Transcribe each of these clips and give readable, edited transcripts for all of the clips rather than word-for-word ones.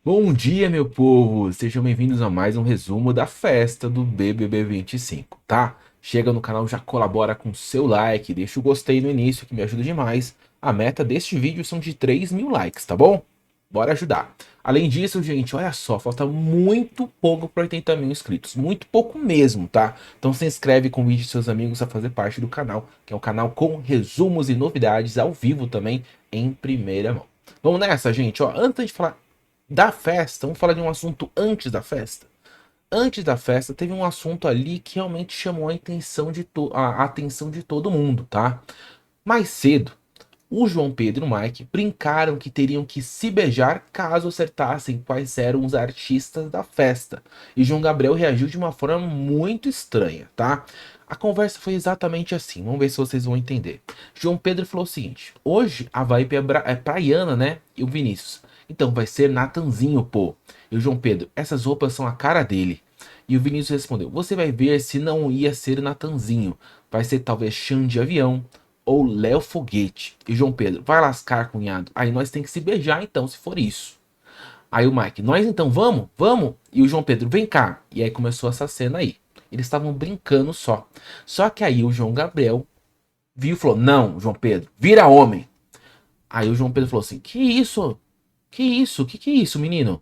Bom dia, meu povo! Sejam bem-vindos a mais um resumo da festa do BBB 25, tá? Chega no canal, já colabora com seu like, deixa o gostei no início que me ajuda demais. A meta deste vídeo são de 3.000 likes, tá bom? Bora ajudar. Além disso, gente, olha só, falta muito pouco para 80 mil inscritos, muito pouco mesmo, tá? Então se inscreve, convide seus amigos a fazer parte do canal, que é um canal com resumos e novidades ao vivo também, em primeira mão. Vamos nessa, gente, ó, antes de falar da festa, vamos falar de um assunto antes da festa. Antes da festa, teve um assunto ali que realmente chamou a atenção de todo mundo, tá? Mais cedo, o João Pedro e o Mike brincaram que teriam que se beijar caso acertassem quais eram os artistas da festa. E João Gabriel reagiu de uma forma muito estranha, tá? A conversa foi exatamente assim, vamos ver se vocês vão entender. João Pedro falou o seguinte: hoje a vibe é praiana, né? E o Vinícius: então vai ser Natanzinho, pô. E o João Pedro: essas roupas são a cara dele. E o Vinícius respondeu: você vai ver se não ia ser Natanzinho. Vai ser talvez Xande de Avião ou Léo Foguete. E o João Pedro: vai lascar, cunhado. Aí nós tem que se beijar então, se for isso. Aí o Mike: nós então vamos? Vamos? E o João Pedro: vem cá. E aí começou essa cena aí. Eles estavam brincando só. Só que aí o João Gabriel viu e falou: não, João Pedro, vira homem. Aí o João Pedro falou assim: que isso? Que isso? Que é isso, menino?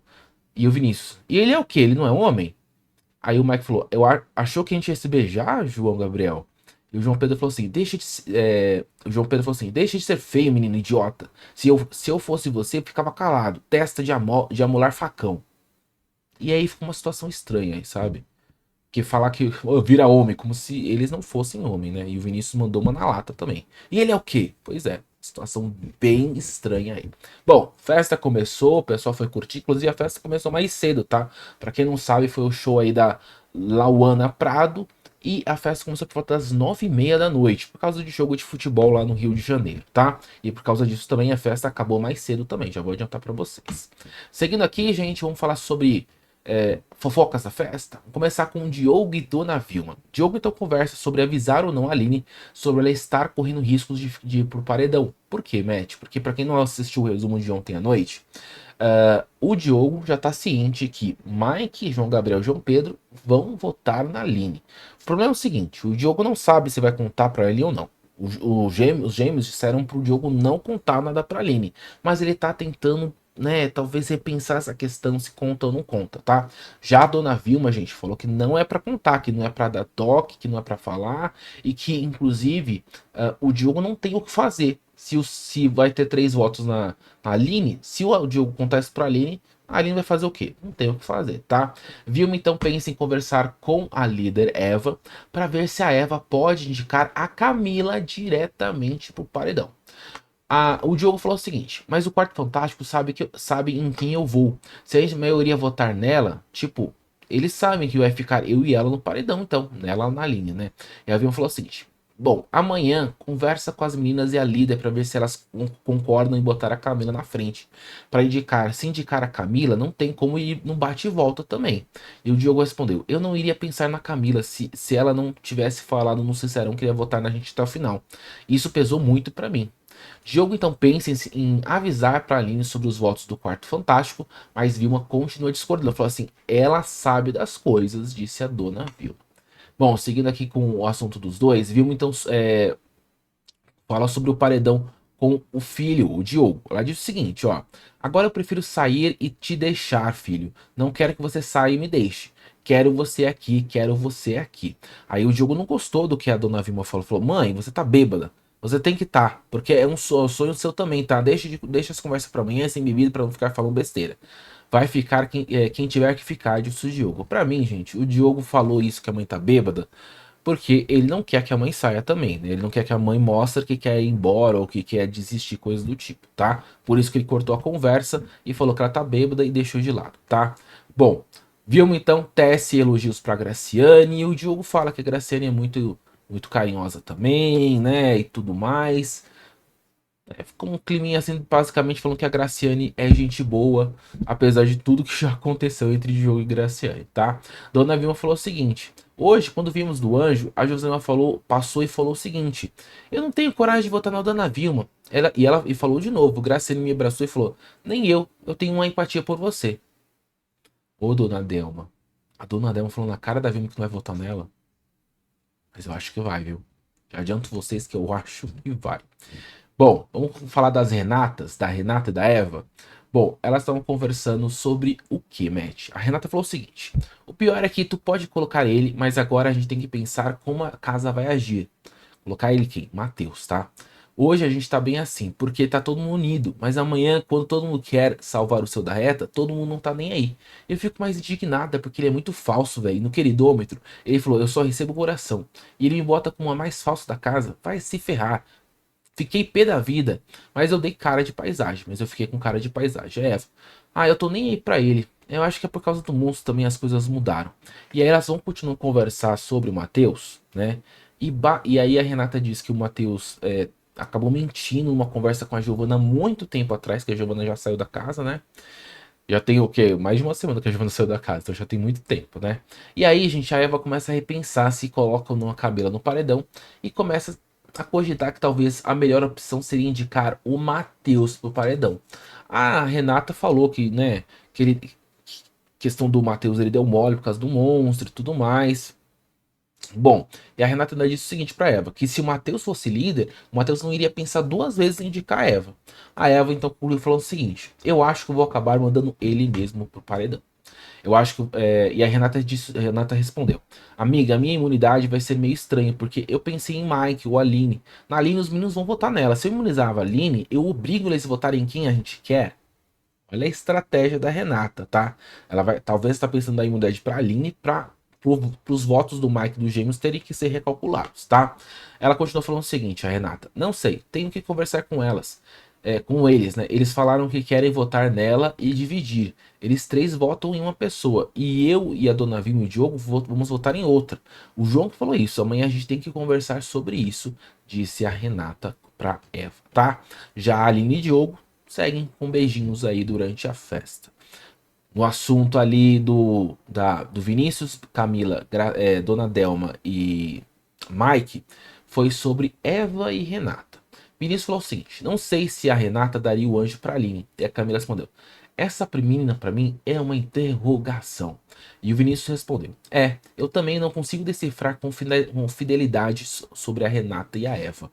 E o Vinícius: e ele é o quê? Ele não é homem? Aí o Mike falou: achou que a gente ia se beijar, João Gabriel? E o João Pedro falou assim: o João Pedro falou assim: deixa de ser feio, menino idiota. Se eu fosse você, eu ficava calado. Testa de amolar facão. E aí ficou uma situação estranha aí, sabe? Que falar que vira homem, como se eles não fossem homem, né? E o Vinícius mandou uma na lata também. E ele é o quê? Pois é, situação bem estranha aí. Bom, festa começou, o pessoal foi curtir, inclusive a festa começou mais cedo, tá? Pra quem não sabe, foi o show aí da Lauana Prado. E a festa começou por volta das 9h30 da noite, por causa de jogo de futebol lá no Rio de Janeiro, tá? E por causa disso também a festa acabou mais cedo também, já vou adiantar pra vocês. Seguindo aqui, gente, vamos falar sobre fofocas da festa. Vamos começar com o Diogo e Dona Vilma. Diogo então conversa sobre avisar ou não a Aline sobre ela estar correndo riscos de ir pro paredão. Por quê, Matt? Porque para quem não assistiu o resumo de ontem à noite, o Diogo já tá ciente que Mike, João Gabriel e João Pedro vão votar na Aline. O problema é o seguinte: o Diogo não sabe se vai contar para ele ou não. Os gêmeos disseram pro Diogo não contar nada pra Aline, mas ele tá tentando, né, talvez repensar essa questão se conta ou não conta, tá? Já a Dona Vilma, gente, falou que não é pra contar, que não é pra dar toque, que não é pra falar e que, inclusive, o Diogo não tem o que fazer. Se vai ter 3 votos na Aline, se o Diogo contar isso pra Aline, a Aline vai fazer o quê? Não tem o que fazer, tá? Vilma então pensa em conversar com a líder Eva para ver se a Eva pode indicar a Camila diretamente pro paredão. O Diogo falou o seguinte: mas o Quarto Fantástico sabe em quem eu vou. Se a maioria votar nela, tipo, eles sabem que vai ficar eu e ela no paredão, então, nela na linha, né? E a Vilma falou o seguinte: bom, amanhã conversa com as meninas e a líder para ver se elas concordam em botar a Camila na frente. Para indicar, se indicar a Camila, não tem como ir no bate e volta também. E o Diogo respondeu: eu não iria pensar na Camila se ela não tivesse falado no Sincerão que ia votar na gente até o final. Isso pesou muito para mim. Diogo então pensa em avisar para Aline sobre os votos do Quarto Fantástico, mas Vilma continua discordando. Falou assim: ela sabe das coisas, disse a Dona Vilma. Bom, seguindo aqui com o assunto dos dois, Vilma então fala sobre o paredão com o filho, o Diogo. Ela diz o seguinte: ó, agora eu prefiro sair e te deixar, filho. Não quero que você saia e me deixe. Quero você aqui, quero você aqui. Aí o Diogo não gostou do que a Dona Vilma falou. Falou: mãe, você tá bêbada. Você tem que estar, porque é um sonho seu também, tá? Deixa as conversas pra amanhã sem bebida pra não ficar falando besteira. Vai ficar quem tiver que ficar, disse o Diogo. Pra mim, gente, o Diogo falou isso que a mãe tá bêbada, porque ele não quer que a mãe saia também, né? Ele não quer que a mãe mostre que quer ir embora ou que quer desistir, coisas do tipo, tá? Por isso que ele cortou a conversa e falou que ela tá bêbada e deixou de lado, tá? Bom, Vilma então tece elogios pra Graciane e o Diogo fala que a Graciane é muito carinhosa também, né? E tudo mais. Ficou um climinha assim, basicamente falando que a Graciane é gente boa, apesar de tudo que já aconteceu entre Diogo e Graciane, tá? Dona Vilma falou o seguinte: hoje, quando vimos do anjo, a Josema passou e falou o seguinte: eu não tenho coragem de votar na Dona Vilma. Ela falou de novo, Graciane me abraçou e falou: nem eu tenho uma empatia por você. Ô, dona Delma. A dona Delma falou na cara da Vilma que não vai votar nela. Mas eu acho que vai, viu? Já adianto vocês que eu acho que vai. Bom, vamos falar das Renatas, da Renata e da Eva. Bom, elas estavam conversando sobre o que, Matt? A Renata falou o seguinte: o pior é que tu pode colocar ele, mas agora a gente tem que pensar como a casa vai agir. Colocar ele quem? Matheus, tá? Hoje a gente tá bem assim, porque tá todo mundo unido, mas amanhã, quando todo mundo quer salvar o seu da reta, todo mundo não tá nem aí. Eu fico mais indignada porque ele é muito falso, velho. No queridômetro, ele falou: eu só recebo coração. E ele me bota como a mais falsa da casa. Vai se ferrar. Fiquei pé da vida, mas eu dei cara de paisagem, mas eu fiquei com cara de paisagem. É, eu tô nem aí pra ele. Eu acho que é por causa do monstro também as coisas mudaram. E aí elas vão continuar a conversar sobre o Matheus, né? E aí a Renata diz que o Matheus acabou mentindo numa conversa com a Giovana muito tempo atrás, que a Giovana já saiu da casa, né? Já tem o quê? Mais de uma semana que a Giovana saiu da casa, então já tem muito tempo, né? E aí, gente, a Eva começa a repensar se coloca ou não a Camila no paredão e começa a cogitar que talvez a melhor opção seria indicar o Matheus pro paredão. A Renata falou que, né, que ele, questão do Matheus, ele deu mole por causa do monstro e tudo mais. Bom, e a Renata ainda disse o seguinte pra Eva, que se o Matheus fosse líder, o Matheus não iria pensar duas vezes em indicar a Eva. A Eva então falou o seguinte: eu acho que eu vou acabar mandando ele mesmo pro paredão. Eu acho que. E a Renata respondeu: amiga, a minha imunidade vai ser meio estranha, porque eu pensei em Mike ou Aline. Na Aline, os meninos vão votar nela. Se eu imunizava a Aline, eu obrigo eles a votarem em quem a gente quer. Olha a estratégia da Renata, tá? Ela vai, talvez está pensando na imunidade para Aline, para os votos do Mike e do Gêmeos terem que ser recalculados, tá? Ela continuou falando o seguinte, a Renata: não sei, tenho que conversar com elas, com eles, né? Eles falaram que querem votar nela e dividir. Eles três votam em uma pessoa e eu e a Dona Vilma e o Diogo vamos votar em outra. O João que falou isso. Amanhã a gente tem que conversar sobre isso, disse a Renata para Eva, tá? Já a Aline e Diogo seguem com beijinhos aí durante a festa. No assunto ali do Vinícius, Camila, Dona Delma e Mike, foi sobre Eva e Renata. Vinícius falou o seguinte: não sei se a Renata daria o anjo para Aline. E a Camila respondeu: essa menina para mim é uma interrogação. E o Vinícius respondeu: eu também não consigo decifrar com fidelidade sobre a Renata e a Eva.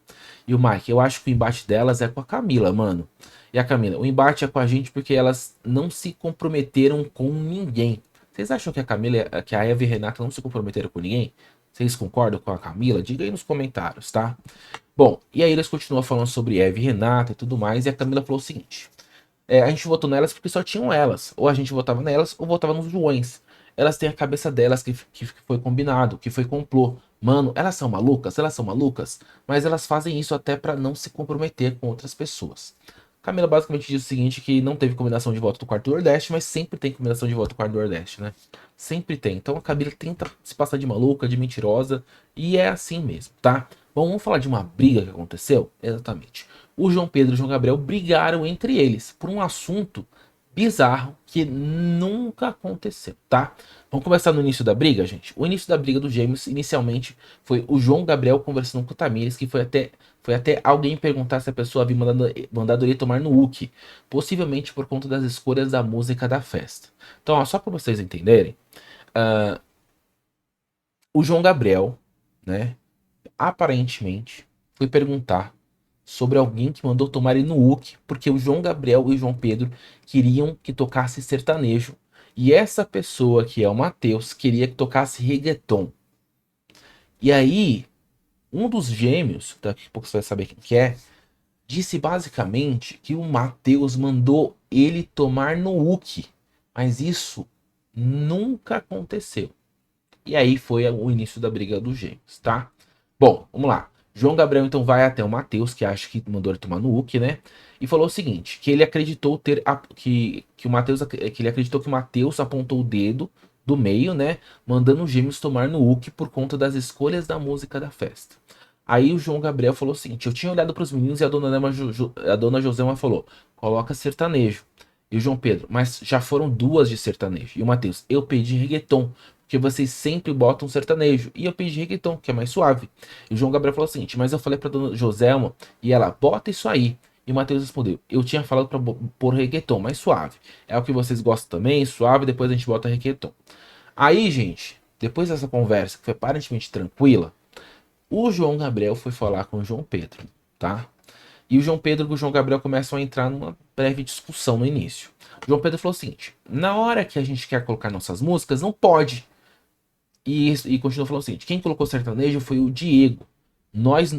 E o Mike: eu acho que o embate delas é com a Camila, mano. E a Camila: o embate é com a gente porque elas não se comprometeram com ninguém. Vocês acham que a Camila, que a Eva e a Renata não se comprometeram com ninguém? Vocês concordam com a Camila? Diga aí nos comentários, tá? Bom, e aí eles continuam falando sobre Eva e Renata e tudo mais, e a Camila falou o seguinte: a gente votou nelas porque só tinham elas. Ou a gente votava nelas, ou votava nos Joões. Elas têm a cabeça delas que foi combinado, que foi complô. Mano, elas são malucas, mas elas fazem isso até pra não se comprometer com outras pessoas. Camila basicamente diz o seguinte, que não teve combinação de voto do quarto do Nordeste, mas sempre tem combinação de voto do quarto do Nordeste, né? Sempre tem. Então a Camila tenta se passar de maluca, de mentirosa, e é assim mesmo, tá? Bom, vamos falar de uma briga que aconteceu? Exatamente. O João Pedro e o João Gabriel brigaram entre eles por um assunto bizarro que nunca aconteceu, tá? Vamos começar no início da briga, gente. O início da briga dos gêmeos, inicialmente, foi o João Gabriel conversando com o Tamires, que foi até alguém perguntar se a pessoa havia mandado ele tomar no uke, possivelmente por conta das escolhas da música da festa. Então, ó, só para vocês entenderem, o João Gabriel, né, aparentemente, foi perguntar sobre alguém que mandou tomar ele no uke, porque o João Gabriel e o João Pedro queriam que tocasse sertanejo, e essa pessoa, que é o Matheus, queria que tocasse reggaeton. E aí, um dos gêmeos, daqui a pouco você vai saber quem que é, disse basicamente que o Matheus mandou ele tomar no uke, mas isso nunca aconteceu. E aí foi o início da briga dos gêmeos, tá? Bom, vamos lá. João Gabriel então vai até o Matheus, que acha que mandou ele tomar no uke, né? E falou o seguinte, que ele acreditou que o Matheus, que ele acreditou que o Matheus apontou o dedo do meio, né, mandando os gêmeos tomar no uke por conta das escolhas da música da festa. Aí o João Gabriel falou o seguinte: eu tinha olhado para os meninos e a dona Joselma falou: coloca sertanejo. E o João Pedro: mas já foram duas de sertanejo. E o Matheus: eu pedi reggaeton, porque vocês sempre botam sertanejo. E eu pedi reggaeton, que é mais suave. E o João Gabriel falou o seguinte: mas eu falei pra dona Joselma e ela: bota isso aí. E o Matheus respondeu: eu tinha falado pra pôr reggaeton, mas suave. É o que vocês gostam também, suave, depois a gente bota reggaeton. Aí, gente, depois dessa conversa que foi aparentemente tranquila, o João Gabriel foi falar com o João Pedro, tá? E o João Pedro e o João Gabriel começam a entrar numa breve discussão no início. O João Pedro falou o seguinte: na hora que a gente quer colocar nossas músicas, não pode. E continuou falando o seguinte: quem colocou sertanejo foi o Diego. Nós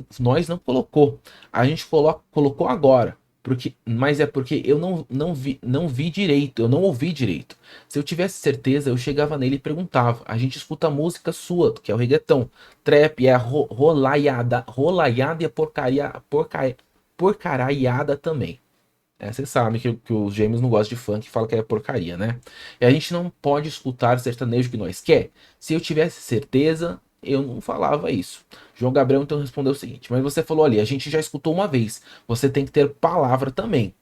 não colocou. A gente colocou agora. Mas é porque eu não vi direito, eu não ouvi direito. Se eu tivesse certeza, eu chegava nele e perguntava. A gente escuta a música sua, que é o reggaeton. Trap, é a rolaiada. Rolaiada e a porcaraiada também. É, você sabe que os gêmeos não gostam de funk e falam que é porcaria, né? E a gente não pode escutar o sertanejo que nós quer. Se eu tivesse certeza, eu não falava isso. João Gabriel então respondeu o seguinte: mas você falou ali, a gente já escutou uma vez. Você tem que ter palavra também.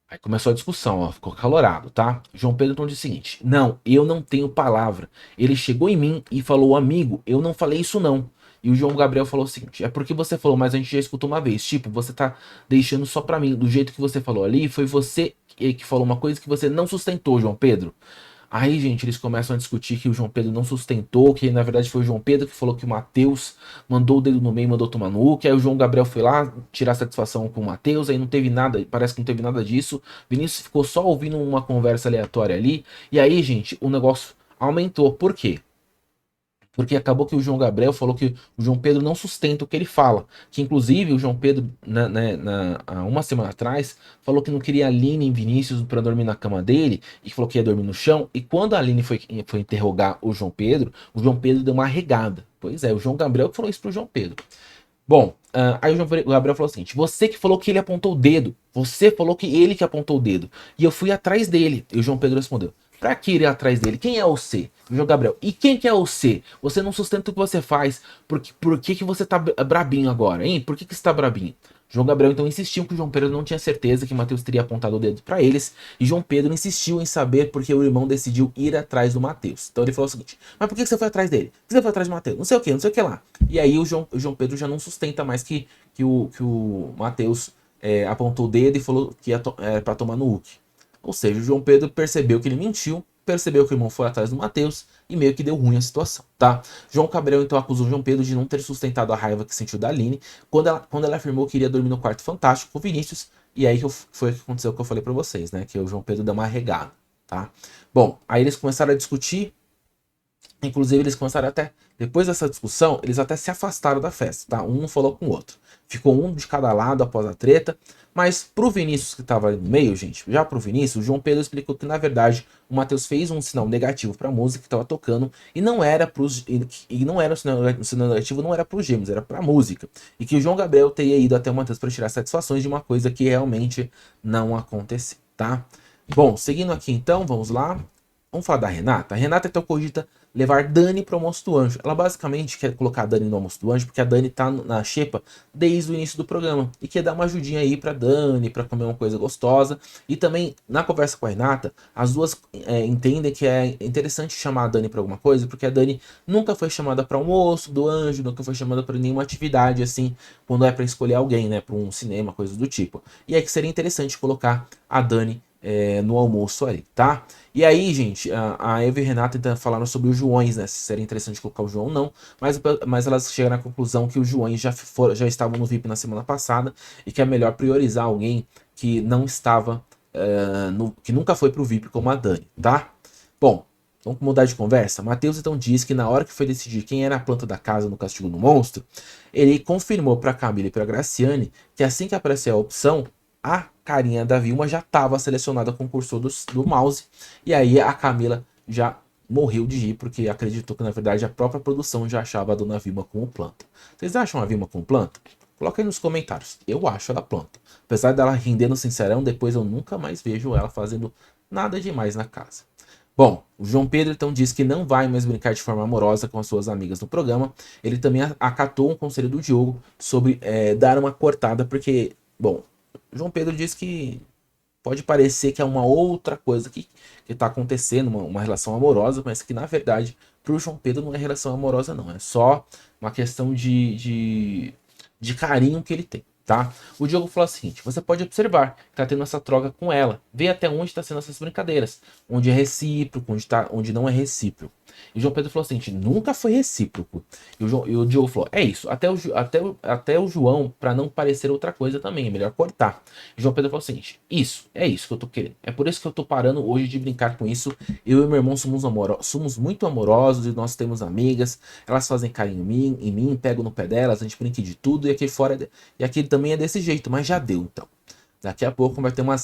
Aí começou a discussão, ó, ficou calorado, tá? João Pedro então disse o seguinte: não, eu não tenho palavra. Ele chegou em mim e falou, amigo, eu não falei isso não. E o João Gabriel falou o seguinte: é porque você falou, mas a gente já escutou uma vez. Tipo, você tá deixando só pra mim. Do jeito que você falou ali, foi você que falou uma coisa que você não sustentou, João Pedro. Aí, gente, eles começam a discutir que o João Pedro não sustentou, que na verdade foi o João Pedro que falou que o Matheus mandou o dedo no meio e mandou tomar no cu, aí o João Gabriel foi lá tirar satisfação com o Matheus, aí não teve nada, parece que não teve nada disso. Vinícius ficou só ouvindo uma conversa aleatória ali, e aí, gente, o negócio aumentou. Por quê? Porque acabou que o João Gabriel falou que o João Pedro não sustenta o que ele fala. Que inclusive o João Pedro, há uma semana atrás, falou que não queria a Aline e Vinícius para dormir na cama dele, e falou que ia dormir no chão. E quando a Aline foi interrogar o João Pedro deu uma regada. Pois é, o João Gabriel que falou isso pro João Pedro. Bom, aí o João Gabriel falou o seguinte: você que falou que ele apontou o dedo, você falou que ele que apontou o dedo, e eu fui atrás dele. E o João Pedro respondeu: pra que ir atrás dele? Quem é o C? O João Gabriel: e quem que é o C? Você não sustenta o que você faz. Por que você tá brabinho agora, hein? Por que você tá brabinho? João Gabriel então insistiu que o João Pedro não tinha certeza que Mateus teria apontado o dedo para eles, e João Pedro insistiu em saber porque o irmão decidiu ir atrás do Mateus. Então ele falou o seguinte: mas por que você foi atrás dele? Por que você foi atrás do Mateus? Não sei o que, não sei o que lá. E aí o João Pedro já não sustenta mais que o Mateus apontou o dedo e falou que ia para tomar no Hulk. Ou seja, o João Pedro percebeu que ele mentiu, percebeu que o irmão foi atrás do Mateus e meio que deu ruim a situação, tá? João Gabriel então acusou João Pedro de não ter sustentado a raiva que sentiu da Aline quando ela afirmou que iria dormir no quarto fantástico com o Vinícius. E aí foi o que aconteceu que eu falei pra vocês, né? Que o João Pedro deu uma regada, tá? Bom, aí eles começaram a discutir. Inclusive, eles começaram até. Depois dessa discussão, eles até se afastaram da festa, tá? Um falou com o outro. Ficou um de cada lado após a treta. Mas pro Vinícius que tava ali no meio, gente, já pro Vinícius, o João Pedro explicou que, na verdade, o Matheus fez um sinal negativo pra música que tava tocando e não era pros. E não era o sinal negativo, não era pros gêmeos, era pra música. E que o João Gabriel teria ido até o Matheus para tirar satisfações de uma coisa que realmente não aconteceu, tá? Bom, seguindo aqui então, vamos lá. Vamos falar da Renata? A Renata então cogita levar Dani pro Almoço do Anjo. Ela basicamente quer colocar a Dani no Almoço do Anjo porque a Dani tá na xepa desde o início do programa e quer dar uma ajudinha aí pra Dani, pra comer uma coisa gostosa. E também, na conversa com a Renata, as duas entendem que é interessante chamar a Dani pra alguma coisa, porque a Dani nunca foi chamada pra almoço do anjo, nunca foi chamada pra nenhuma atividade assim, quando é pra escolher alguém, né, pra um cinema, coisas do tipo. E é que seria interessante colocar a Dani no almoço ali, tá? E aí, gente, a Eva e a Renata então falaram sobre os Joões, né? Se seria interessante colocar o João ou não, mas elas chegaram à conclusão que os Joões já estavam no VIP na semana passada e que é melhor priorizar alguém que não estava, que nunca foi pro VIP como a Dani, tá? Bom, vamos mudar de conversa. Matheus então diz que na hora que foi decidir quem era a planta da casa no Castigo do Monstro, ele confirmou pra Camila e pra Graciane que assim que apareceu a opção, a carinha da Vilma já estava selecionada com o cursor do mouse. E aí a Camila já morreu de rir, porque acreditou que na verdade a própria produção já achava a dona Vilma como planta. Vocês acham a Vilma como planta? Coloca aí nos comentários. Eu acho ela planta. Apesar dela rendendo sincerão, depois eu nunca mais vejo ela fazendo nada demais na casa. Bom, o João Pedro então diz que não vai mais brincar de forma amorosa com as suas amigas no programa. Ele também acatou um conselho do Diogo sobre dar uma cortada, porque, bom, João Pedro diz que pode parecer que é uma outra coisa que está acontecendo, uma relação amorosa, mas que na verdade para o João Pedro não é relação amorosa não, é só uma questão de carinho que ele tem, tá? O Diogo falou o seguinte: você pode observar que tá tendo essa troca com ela, vê até onde tá sendo essas brincadeiras, onde é recíproco, onde não é recíproco. E o João Pedro falou o seguinte: nunca foi recíproco. E o Diogo falou: é isso, até o João, para não parecer outra coisa também, é melhor cortar. E o João Pedro falou o seguinte: é isso que eu tô querendo. É por isso que eu tô parando hoje de brincar com isso. Eu e meu irmão somos muito amorosos e nós temos amigas, elas fazem carinho em mim, pego no pé delas, a gente brinca de tudo e aquele também é desse jeito, mas já deu então. Daqui a pouco vai ter uma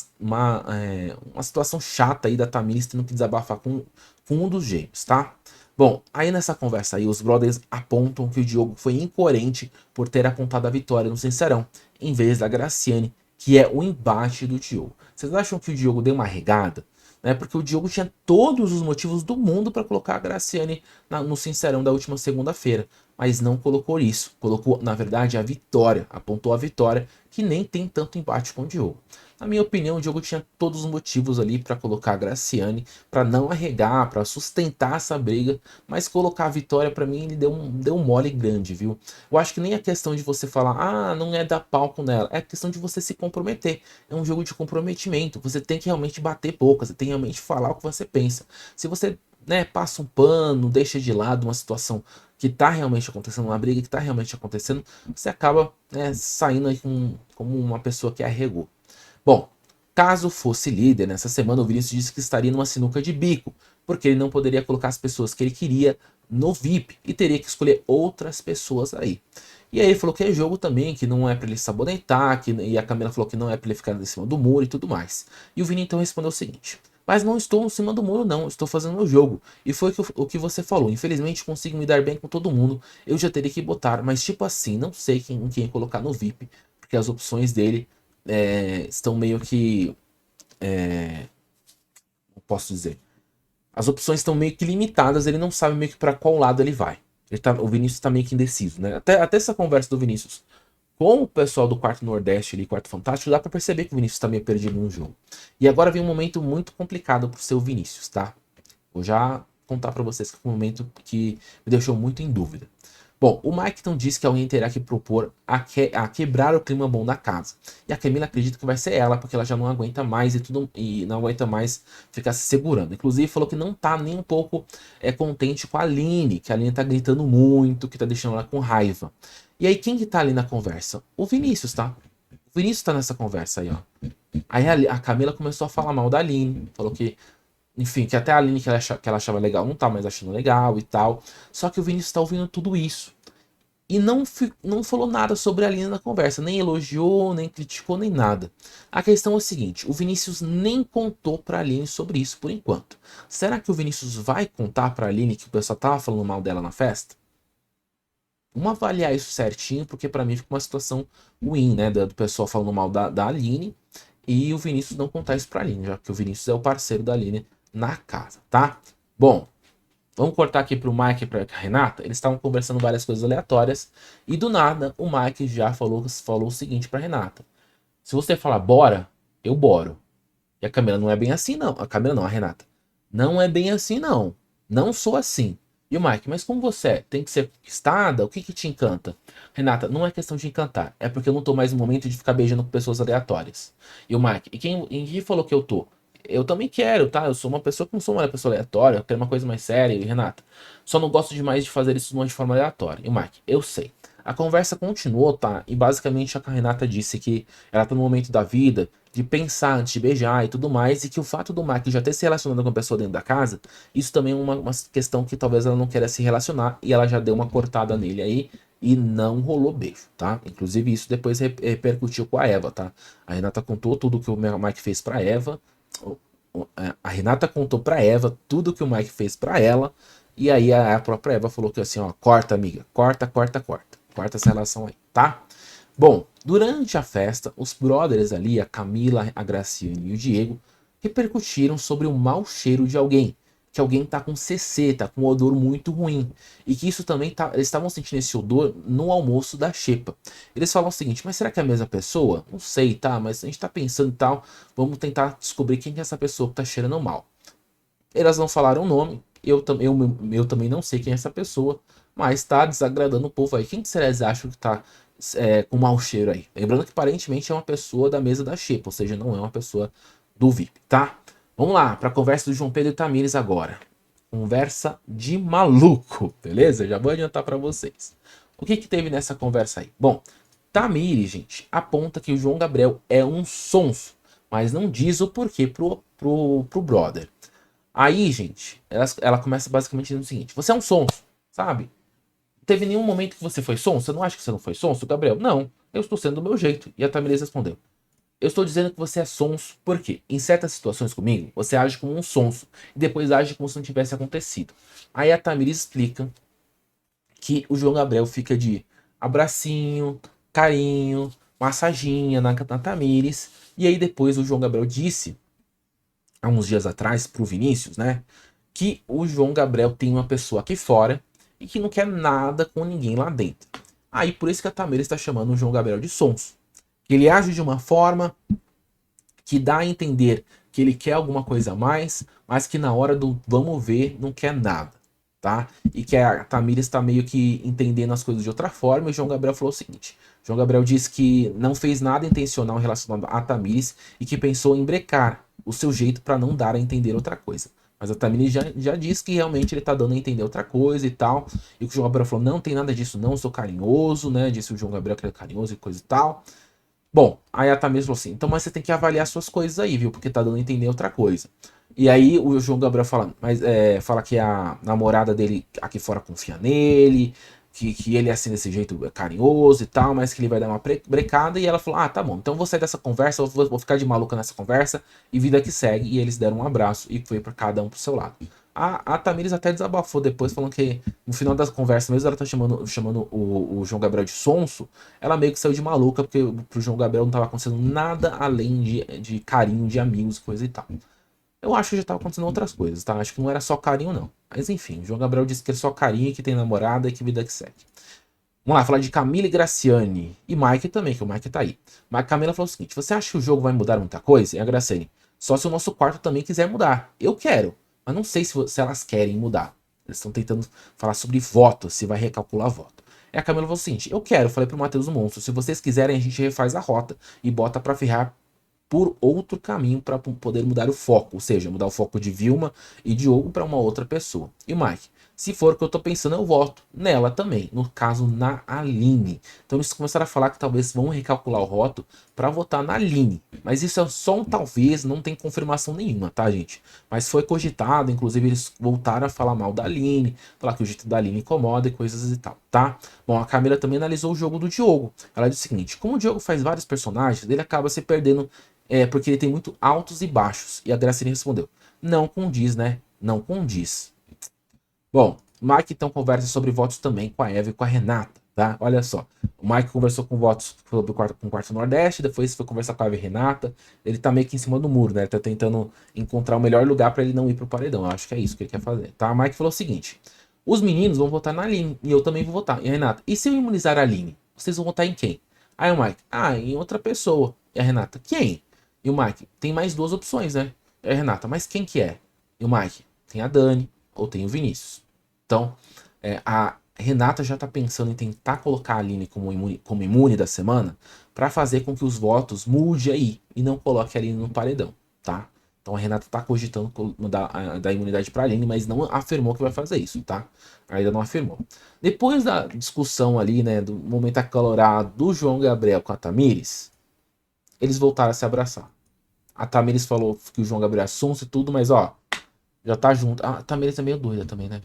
situação chata aí da Tamiris tendo que desabafar com um dos gêmeos, tá? Bom, aí nessa conversa aí, os brothers apontam que o Diogo foi incoerente por ter apontado a vitória no Sincerão, em vez da Graciane, que é o embate do Diogo. Vocês acham que o Diogo deu uma regada? Né? Porque o Diogo tinha todos os motivos do mundo para colocar a Graciane no Sincerão da última segunda-feira, mas não colocou isso. Colocou, na verdade, a vitória, apontou a vitória, que nem tem tanto embate com o Diogo. Na minha opinião, o Diogo tinha todos os motivos ali para colocar a Graciane, para não arregar, para sustentar essa briga, mas colocar a vitória para mim ele deu um mole grande, viu? Eu acho que nem é questão de você falar, não é dar palco nela, é questão de você se comprometer. É um jogo de comprometimento, você tem que realmente bater boca, você tem que realmente falar o que você pensa. Se você, né, passa um pano, deixa de lado uma situação que tá realmente acontecendo, uma briga que tá realmente acontecendo, você acaba, né, saindo aí como uma pessoa que arregou. Bom, caso fosse líder, nessa semana o Vinícius disse que estaria numa sinuca de bico, porque ele não poderia colocar as pessoas que ele queria no VIP e teria que escolher outras pessoas aí. E aí ele falou que é jogo também, que não é para ele sabonetar, e a Camila falou que não é para ele ficar em cima do muro e tudo mais. E o Vini então respondeu o seguinte: mas não estou em cima do muro não, estou fazendo meu jogo. E foi o que você falou, infelizmente consigo me dar bem com todo mundo, eu já teria que botar, mas tipo assim, não sei quem colocar no VIP, porque as opções dele estão meio que. Não posso dizer. As opções estão meio que limitadas, ele não sabe meio que para qual lado ele vai. O Vinícius tá meio que indeciso, né? Até essa conversa do Vinícius com o pessoal do quarto Nordeste ali, quarto Fantástico, dá pra perceber que o Vinícius tá meio perdido no jogo. E agora vem um momento muito complicado pro seu Vinícius, tá? Vou já contar pra vocês que foi um momento que me deixou muito em dúvida. Bom, o Mike então disse que alguém terá que propor a quebrar o clima bom da casa. E a Camila acredita que vai ser ela, porque ela já não aguenta mais e não aguenta mais ficar se segurando. Inclusive falou que não tá nem um pouco contente com a Aline, que a Aline tá gritando muito, que tá deixando ela com raiva. E aí quem que tá ali na conversa? O Vinícius, tá? O Vinícius tá nessa conversa aí, ó. Aí a Camila começou a falar mal da Aline, falou que enfim, que até a Aline que ela achava legal não tá mais achando legal e tal. Só que o Vinícius tá ouvindo tudo isso. E não falou nada sobre a Aline na conversa. Nem elogiou, nem criticou, nem nada. A questão é o seguinte: o Vinícius nem contou pra Aline sobre isso por enquanto. Será que o Vinícius vai contar pra Aline que o pessoal tava falando mal dela na festa? Vamos avaliar isso certinho, porque pra mim fica uma situação ruim, né? Do pessoal falando mal da Aline e o Vinícius não contar isso pra Aline, já que o Vinícius é o parceiro da Aline na casa, tá? Bom, vamos cortar aqui pro Mike e pra Renata. Eles estavam conversando várias coisas aleatórias e do nada o Mike já falou o seguinte pra Renata: se você falar bora, eu boro. E a Camila não é bem assim, não. A Camila não, a Renata. Não é bem assim, não. Não sou assim. E o Mike, mas como você é? Tem que ser conquistada? O que que te encanta? Renata, não é questão de encantar. É porque eu não tô mais no momento de ficar beijando com pessoas aleatórias. E o Mike, quem falou que eu tô? Eu também quero, tá? Eu sou uma pessoa que não sou uma pessoa aleatória. Eu quero uma coisa mais séria. E Renata, só não gosto demais de fazer isso de forma aleatória. E o Mike, eu sei. A conversa continuou, tá? E basicamente a Renata disse que ela tá no momento da vida de pensar antes de beijar e tudo mais, e que o fato do Mike já ter se relacionado com a pessoa dentro da casa, isso também é uma questão que talvez ela não queira se relacionar, e ela já deu uma cortada nele aí, e não rolou beijo, tá? Inclusive isso depois repercutiu com a Eva, tá? A Renata contou tudo que o Mike fez pra Eva, a Renata contou pra Eva tudo que o Mike fez pra ela, e aí a própria Eva falou que assim, ó, corta amiga, corta, corta, corta. Corta essa relação aí, tá? Bom, durante a festa, os brothers ali, a Camila, a Graciane e o Diego, repercutiram sobre o mau cheiro de alguém. Que alguém tá com CC, tá com um odor muito ruim. E que isso também tá. Eles estavam sentindo esse odor no almoço da Xepa. Eles falam o seguinte: mas será que é a mesma pessoa? Não sei, tá? Mas a gente tá pensando e tal. Vamos tentar descobrir quem é essa pessoa que tá cheirando mal. Elas não falaram o nome. Eu também não sei quem é essa pessoa. Mas tá desagradando o povo aí. Quem que vocês acham que tá com mau cheiro aí. Lembrando que aparentemente é uma pessoa da mesa da xepa, ou seja, não é uma pessoa do VIP, tá? Vamos lá, para a conversa do João Pedro e Tamires agora. Conversa de maluco, beleza? Já vou adiantar para vocês. O que teve nessa conversa aí? Bom, Tamires, gente, aponta que o João Gabriel é um sonso, mas não diz o porquê pro brother. Aí, gente, ela começa basicamente dizendo o seguinte: você é um sonso, sabe? Teve nenhum momento que você foi sonso? Você não acha que você não foi sonso, Gabriel? Não, eu estou sendo do meu jeito. E a Tamires respondeu: eu estou dizendo que você é sonso porque, em certas situações comigo, você age como um sonso e depois age como se não tivesse acontecido. Aí a Tamires explica que o João Gabriel fica de abracinho, carinho, massaginha na Tamires. E aí depois o João Gabriel disse, há uns dias atrás, pro Vinícius, né, que o João Gabriel tem uma pessoa aqui fora e que não quer nada com ninguém lá dentro. Aí por isso que a Tamires está chamando o João Gabriel de sonso. Ele age de uma forma que dá a entender que ele quer alguma coisa a mais, mas que na hora do vamos ver não quer nada, tá? E que a Tamires está meio que entendendo as coisas de outra forma. E o João Gabriel falou o seguinte: João Gabriel disse que não fez nada intencional relacionado a Tamires e que pensou em brecar o seu jeito para não dar a entender outra coisa. Mas a Tamires já disse que realmente ele tá dando a entender outra coisa e tal. E o João Gabriel falou: não tem nada disso, não, eu sou carinhoso, né? Disse o João Gabriel que ele é carinhoso e coisa e tal. Bom, aí a Tamires falou assim: então, mas você tem que avaliar suas coisas aí, viu? Porque tá dando a entender outra coisa. E aí o João Gabriel fala, mas fala que a namorada dele aqui fora confia nele, que ele é assim desse jeito carinhoso e tal, mas que ele vai dar uma brecada. E ela falou: ah, tá bom, então vou sair dessa conversa, vou ficar de maluca nessa conversa, e vida que segue. E eles deram um abraço e foi para cada um pro seu lado. A Tamires até desabafou depois, falando que no final das conversas, mesmo ela tá chamando o João Gabriel de sonso, ela meio que saiu de maluca, porque pro João Gabriel não tava acontecendo nada além de carinho, de amigos, coisa e tal. Eu acho que já tava acontecendo outras coisas, tá? Acho que não era só carinho, não. Mas enfim, o João Gabriel disse que é só carinho, que tem namorada e que vida que segue. Vamos lá, falar de Camila e Graciane. E Mike também, que o Mike tá aí. Mas Camila falou o seguinte: você acha que o jogo vai mudar muita coisa? E a Graciane: só se o nosso quarto também quiser mudar. Eu quero, mas não sei se elas querem mudar. Eles estão tentando falar sobre voto, se vai recalcular voto. E a Camila falou o seguinte: eu quero, falei pro Matheus do Monstro, se vocês quiserem a gente refaz a rota e bota pra ferrar por outro caminho para poder mudar o foco, ou seja, mudar o foco de Vilma e Diogo para uma outra pessoa. E o Mike: se for o que eu tô pensando, eu voto nela também, no caso na Aline. Então eles começaram a falar que talvez vão recalcular o voto para votar na Aline, mas isso é só um talvez, não tem confirmação nenhuma, tá, gente? Mas foi cogitado, inclusive eles voltaram a falar mal da Aline, falar que o jeito da Aline incomoda e coisas e tal, tá? Bom, a Camila também analisou o jogo do Diogo. Ela disse o seguinte: como o Diogo faz vários personagens, ele acaba se perdendo porque ele tem muito altos e baixos. E a Graciane respondeu: não condiz, né? Não condiz. Bom, o Mike então conversa sobre votos também com a Eva e com a Renata, tá? Olha só. O Mike conversou com votos sobre com o quarto Nordeste, depois foi conversar com a Eva e a Renata. Ele tá meio que em cima do muro, né? Ele tá tentando encontrar o melhor lugar para ele não ir pro paredão. Eu acho que é isso que ele quer fazer, tá? O Mike falou o seguinte: os meninos vão votar na Aline, e eu também vou votar. E a Renata: e se eu imunizar a Aline? Vocês vão votar em quem? Aí o Mike: ah, em outra pessoa. E a Renata: quem? E o Mike: tem mais duas opções, né? E a Renata: mas quem que é? E o Mike: tem a Dani ou tem o Vinícius. Então, a Renata já tá pensando em tentar colocar a Aline como imune da semana para fazer com que os votos mude aí e não coloque a Aline no paredão, tá? Então a Renata tá cogitando dar imunidade pra Aline, mas não afirmou que vai fazer isso, tá? Ainda não afirmou. Depois da discussão ali, né, do momento acalorado do João Gabriel com a Tamires, eles voltaram a se abraçar. A Tamires falou que o João Gabriel é sonso e tudo, mas ó, já tá junto. A Tamires é meio doida também, né?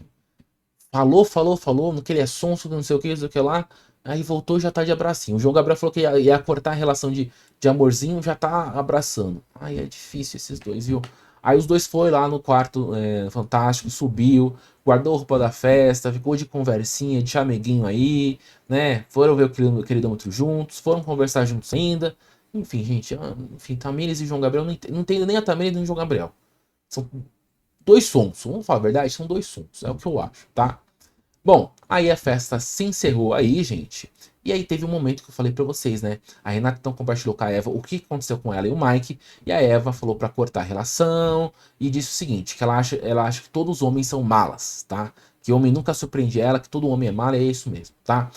Falou, no que ele é sonso, não sei o que, não sei o que lá. Aí voltou e já tá de abracinho. O João Gabriel falou que ia cortar a relação de amorzinho, já tá abraçando. Ai, é difícil esses dois, viu? Aí os dois foi lá no quarto fantástico, subiu, guardou a roupa da festa, ficou de conversinha, de chameguinho aí, né? Foram ver o queridômetro juntos, foram conversar juntos ainda. Enfim, gente, enfim, Tamires e João Gabriel, não entendo nem a Tamires nem o João Gabriel. São dois sons, vamos falar a verdade, são dois sons, é o que eu acho, tá? Bom, aí a festa se encerrou aí, gente. E aí teve um momento que eu falei pra vocês, né? A Renata então compartilhou com a Eva o que aconteceu com ela e o Mike. E a Eva falou pra cortar a relação e disse o seguinte, que ela acha que todos os homens são malas, tá? Que homem nunca surpreende ela, que todo homem é mala, é isso mesmo, tá?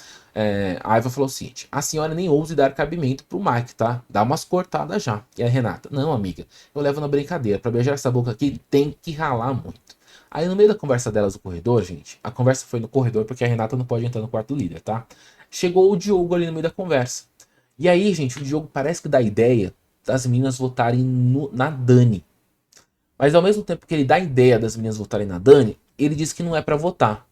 A Eva falou o seguinte: a senhora nem ouse dar cabimento pro Mike, tá? Dá umas cortadas já. E a Renata: não, amiga, eu levo na brincadeira. Pra beijar essa boca aqui tem que ralar muito. Aí no meio da conversa delas no corredor, gente, a conversa foi no corredor porque a Renata não pode entrar no quarto do líder, tá? Chegou o Diogo ali no meio da conversa. E aí, gente, o Diogo parece que dá a ideia das meninas votarem na Dani. Mas ao mesmo tempo que ele dá a ideia das meninas votarem na Dani, ele diz que não é pra votar.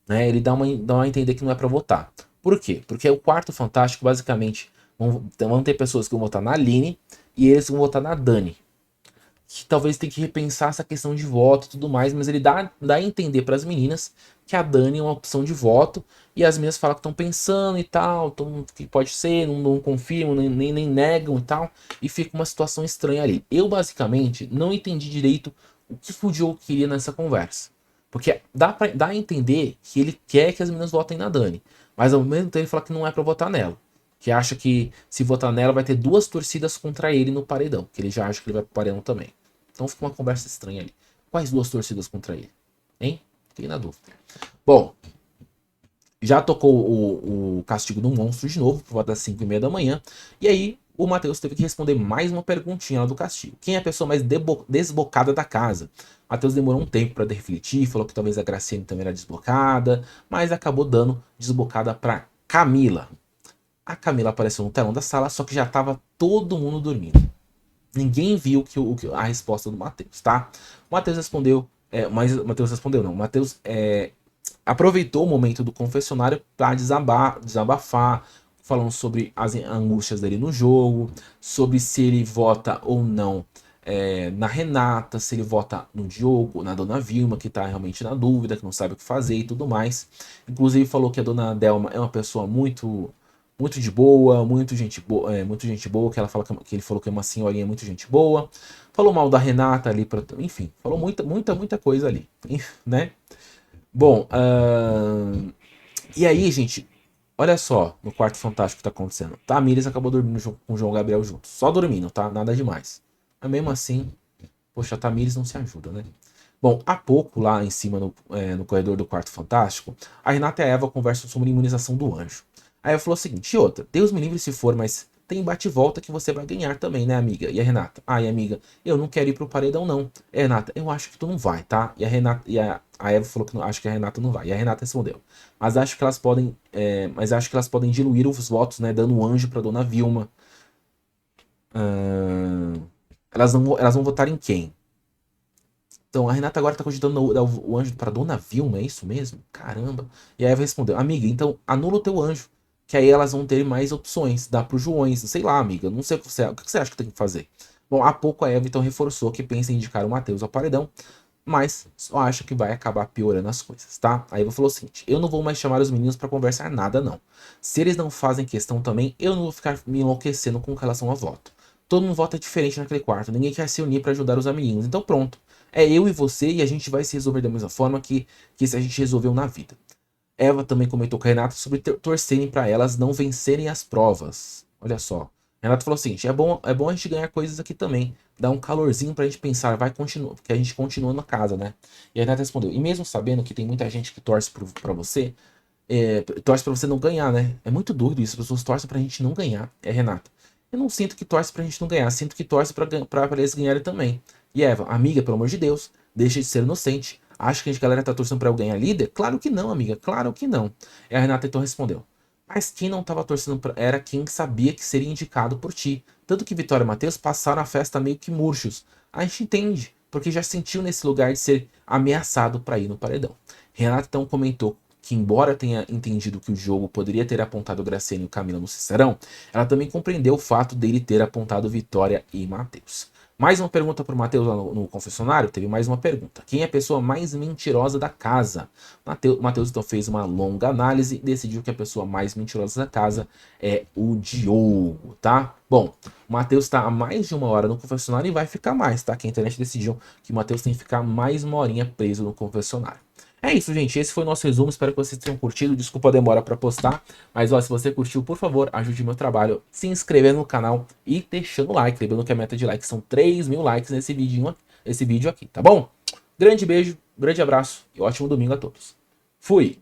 Né? Ele dá a entender que não é pra votar. Por quê? Porque o quarto fantástico, basicamente, vão ter pessoas que vão votar na Aline e eles vão votar na Dani. Que talvez tenha que repensar essa questão de voto e tudo mais, mas ele dá a entender para as meninas que a Dani é uma opção de voto e as meninas falam que estão pensando e tal, que pode ser, não confirmam, nem negam e tal, e fica uma situação estranha ali. Eu basicamente não entendi direito o que o Diogo queria nessa conversa, porque dá a entender que ele quer que as meninas votem na Dani, mas ao mesmo tempo ele fala que não é para votar nela. Que acha que se votar nela vai ter duas torcidas contra ele no paredão. Que ele já acha que ele vai pro paredão também. Então fica uma conversa estranha ali. Quais duas torcidas contra ele? Hein? Fiquei na dúvida. Bom, já tocou o castigo do monstro de novo, por volta das 5h30 da manhã. E aí o Matheus teve que responder mais uma perguntinha lá do castigo. Quem é a pessoa mais desbocada da casa? Matheus demorou um tempo para refletir, falou que talvez a Graciane também era desbocada, mas acabou dando desbocada para Camila. A Camila apareceu no telão da sala, só que já tava todo mundo dormindo. Ninguém viu a resposta do Matheus, tá? O Matheus respondeu, mas o Matheus respondeu não. O Matheus aproveitou o momento do confessionário para desabafar, falando sobre as angústias dele no jogo, sobre se ele vota ou não na Renata, se ele vota no Diogo, na Dona Vilma, que tá realmente na dúvida, que não sabe o que fazer e tudo mais. Inclusive falou que a Dona Delma é uma pessoa muito de boa, muito gente boa, que ela fala que ele falou que é uma senhorinha muito gente boa. Falou mal da Renata ali, enfim, falou muita coisa ali, né? Bom, e aí, gente, olha só no quarto fantástico que tá acontecendo. Tamires acabou dormindo com o João Gabriel juntos, só dormindo, tá? Nada demais. Mas mesmo assim, poxa, a Tamires não se ajuda, né? Bom, há pouco lá em cima no corredor do quarto fantástico, a Renata e a Eva conversam sobre a imunização do anjo. Aí ela falou o seguinte: e outra, Deus me livre se for, mas tem bate-volta que você vai ganhar também, né, amiga? E a Renata: ai, amiga, eu não quero ir pro paredão, não. E a Renata: eu acho que tu não vai, tá? E a Renata, a Eva falou que não, acho que a Renata não vai. E a Renata respondeu: mas acho que elas podem diluir os votos, né, dando o anjo pra Dona Vilma. Elas vão votar em quem? Então a Renata agora tá cogitando dar o anjo pra Dona Vilma, é isso mesmo? Caramba. E a Eva respondeu: amiga, então anula o teu anjo. Que aí elas vão ter mais opções. Dá pro Joões, sei lá, amiga. Não sei o que você acha que tem que fazer. Bom, há pouco a Eva então reforçou que pensa em indicar o Matheus ao paredão, mas só acha que vai acabar piorando as coisas, tá? A Eva falou o seguinte: eu não vou mais chamar os meninos pra conversar nada, não. Se eles não fazem questão também, eu não vou ficar me enlouquecendo com relação a voto. Todo mundo vota diferente naquele quarto, ninguém quer se unir pra ajudar os amiguinhos, então pronto. É eu e você e a gente vai se resolver da mesma forma que se a gente resolveu na vida. Eva também comentou com a Renata sobre torcerem para elas não vencerem as provas. Olha só. Renata falou assim: é bom a gente ganhar coisas aqui também. Dá um calorzinho pra gente pensar, vai continuar, porque a gente continua na casa, né? E a Renata respondeu: e mesmo sabendo que tem muita gente que torce pra você, torce pra você não ganhar, né? É muito doido isso, as pessoas torcem pra gente não ganhar. É, Renata: eu não sinto que torce pra gente não ganhar, sinto que torce pra eles ganharem também. E Eva: amiga, pelo amor de Deus, deixa de ser inocente. Acha que a galera tá torcendo pra eu ganhar líder? Claro que não, amiga, claro que não. E a Renata então respondeu: mas quem não tava torcendo era quem sabia que seria indicado por ti. Tanto que Vitória e Matheus passaram a festa meio que murchos. A gente entende, porque já sentiu nesse lugar de ser ameaçado pra ir no paredão. Renata então comentou que, embora tenha entendido que o jogo poderia ter apontado Graciane e Camila no Sincerão, ela também compreendeu o fato dele ter apontado Vitória e Matheus. Mais uma pergunta para o Matheus lá no confessionário. Teve mais uma pergunta: quem é a pessoa mais mentirosa da casa? Matheus então fez uma longa análise e decidiu que a pessoa mais mentirosa da casa é o Diogo, tá? Bom, o Matheus está há mais de 1 hora no confessionário e vai ficar mais, tá? Que a internet decidiu que o Matheus tem que ficar mais 1 horinha preso no confessionário. É isso, gente. Esse foi o nosso resumo. Espero que vocês tenham curtido. Desculpa a demora para postar. Mas, ó, se você curtiu, por favor, ajude meu trabalho se inscrevendo no canal e deixando o like. Lembrando que a meta de likes são 3.000 likes nesse vídeo aqui, tá bom? Grande beijo, grande abraço e ótimo domingo a todos. Fui!